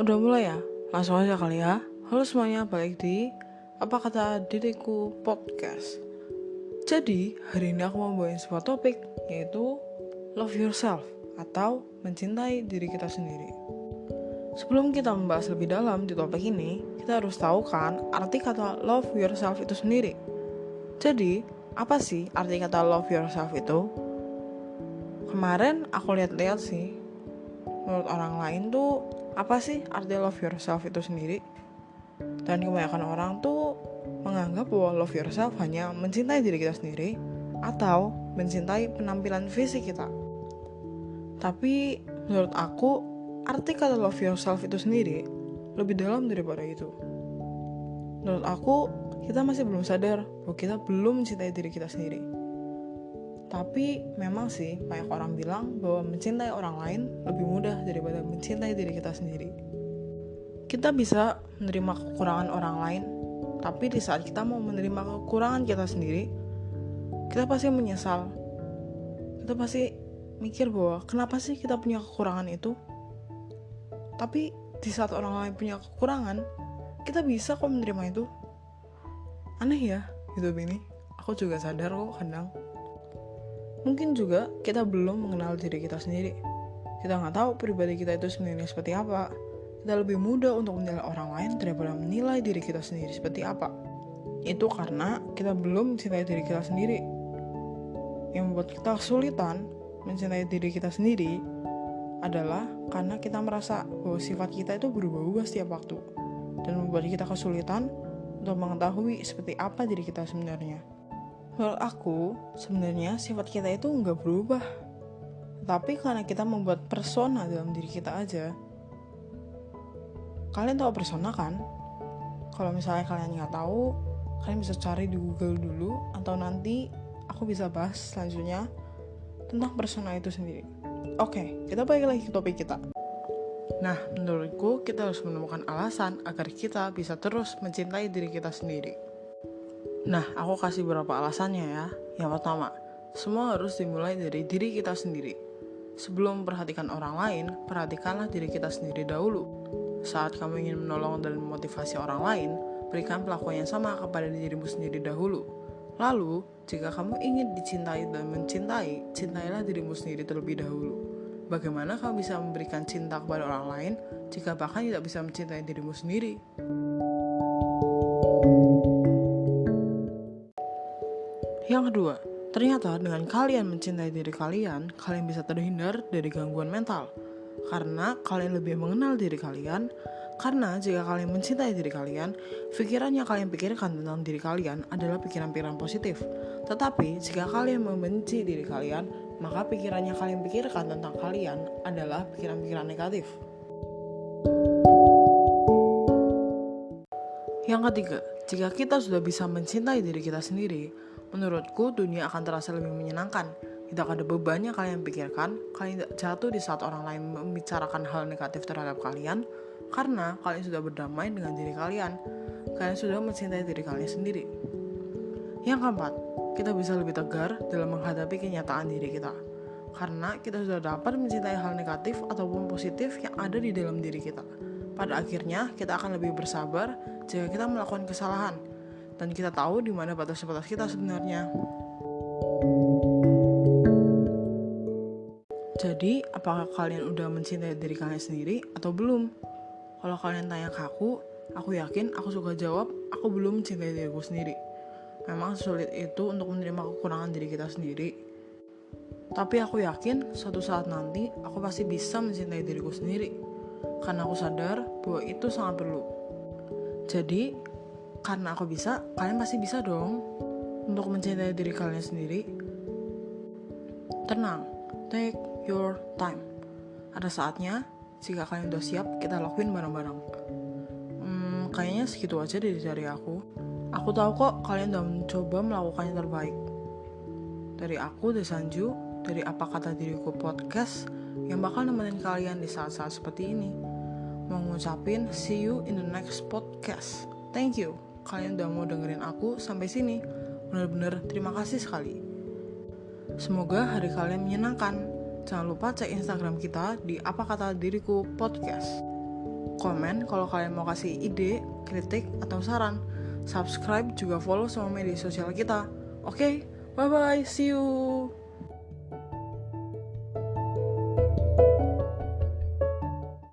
Udah mulai ya? Langsung aja kali ya. Halo semuanya, balik di Apa Kata Diriku Podcast. Jadi, hari ini aku mau bawain sebuah topik, yaitu Love Yourself atau mencintai diri kita sendiri. Sebelum kita membahas lebih dalam di topik ini, kita harus tahu kan arti kata Love Yourself itu sendiri. Jadi, apa sih arti kata Love Yourself itu? Kemarin aku lihat-lihat sih, menurut orang lain tuh apa sih arti love yourself itu sendiri? Dan kebanyakan orang tuh menganggap bahwa love yourself hanya mencintai diri kita sendiri atau mencintai penampilan fisik kita. Tapi menurut aku arti kata love yourself itu sendiri lebih dalam daripada itu. Menurut aku kita masih belum sadar bahwa kita belum mencintai diri kita sendiri. Tapi memang sih banyak orang bilang bahwa mencintai orang lain lebih mudah daripada mencintai diri kita sendiri. Kita bisa menerima kekurangan orang lain, tapi di saat kita mau menerima kekurangan kita sendiri, kita pasti menyesal. Kita pasti mikir bahwa kenapa sih kita punya kekurangan itu? Tapi di saat orang lain punya kekurangan, kita bisa kok menerima itu. Aneh ya hidup ini. Aku juga sadar kok kadang. Mungkin juga kita belum mengenal diri kita sendiri. Kita nggak tahu pribadi kita itu sebenarnya seperti apa. Kita lebih mudah untuk menilai orang lain daripada menilai diri kita sendiri seperti apa. Itu karena kita belum mencintai diri kita sendiri. Yang membuat kita kesulitan mencintai diri kita sendiri adalah karena kita merasa bahwa sifat kita itu berubah-ubah setiap waktu. Dan membuat kita kesulitan untuk mengetahui seperti apa diri kita sebenarnya. Menurut aku, sebenarnya sifat kita itu nggak berubah. Tapi karena kita membuat persona dalam diri kita aja. Kalian tahu persona kan? Kalau misalnya kalian nggak tahu, kalian bisa cari di Google dulu. Atau nanti aku bisa bahas selanjutnya tentang persona itu sendiri. Oke, kita balik lagi ke topik kita. Nah, menurutku kita harus menemukan alasan agar kita bisa terus mencintai diri kita sendiri. Nah, aku kasih beberapa alasannya ya. Yang pertama, semua harus dimulai dari diri kita sendiri. Sebelum memperhatikan orang lain, perhatikanlah diri kita sendiri dahulu. Saat kamu ingin menolong dan memotivasi orang lain, berikan perlakuan yang sama kepada dirimu sendiri dahulu. Lalu, jika kamu ingin dicintai dan mencintai, cintailah dirimu sendiri terlebih dahulu. Bagaimana kamu bisa memberikan cinta kepada orang lain jika bahkan tidak bisa mencintai dirimu sendiri? Yang kedua, ternyata dengan kalian mencintai diri kalian, kalian bisa terhindar dari gangguan mental. Karena kalian lebih mengenal diri kalian. Karena jika kalian mencintai diri kalian, pikiran yang kalian pikirkan tentang diri kalian adalah pikiran-pikiran positif. Tetapi jika kalian membenci diri kalian, maka pikiran yang kalian pikirkan tentang kalian adalah pikiran-pikiran negatif. Yang ketiga, jika kita sudah bisa mencintai diri kita sendiri, menurutku dunia akan terasa lebih menyenangkan. Tidak ada beban yang kalian pikirkan, kalian tidak jatuh di saat orang lain membicarakan hal negatif terhadap kalian, karena kalian sudah berdamai dengan diri kalian. Kalian sudah mencintai diri kalian sendiri. Yang keempat, kita bisa lebih tegar dalam menghadapi kenyataan diri kita. Karena kita sudah dapat mencintai hal negatif ataupun positif yang ada di dalam diri kita. Pada akhirnya, kita akan lebih bersabar jika kita melakukan kesalahan. Dan kita tahu di mana batas-batas kita sebenarnya. Jadi, apakah kalian udah mencintai diri kalian sendiri atau belum? Kalau kalian tanya ke aku yakin aku suka jawab, aku belum mencintai diriku sendiri. Memang sulit itu untuk menerima kekurangan diri kita sendiri. Tapi aku yakin suatu saat nanti aku pasti bisa mencintai diriku sendiri. Karena aku sadar bahwa itu sangat perlu. Jadi, karena aku bisa, kalian pasti bisa dong untuk mencintai diri kalian sendiri. Tenang, take your time. Ada saatnya, jika kalian udah siap, kita lakuin bareng-bareng. Kayaknya segitu aja dari aku. Aku tahu kok kalian udah mencoba melakukan yang terbaik. Dari aku, Desanju, dari Apa Kata Diriku Podcast, yang bakal nemenin kalian di saat-saat seperti ini. Mau ngucapin, see you in the next podcast. Thank you. Kalian udah mau dengerin aku sampai sini. Bener-bener terima kasih sekali. Semoga hari kalian menyenangkan. Jangan lupa cek Instagram kita di Apa Kata Diriku Podcast. komen kalau kalian mau kasih ide, kritik, atau saran. Subscribe juga follow semua media sosial kita. Oke, bye-bye, see you!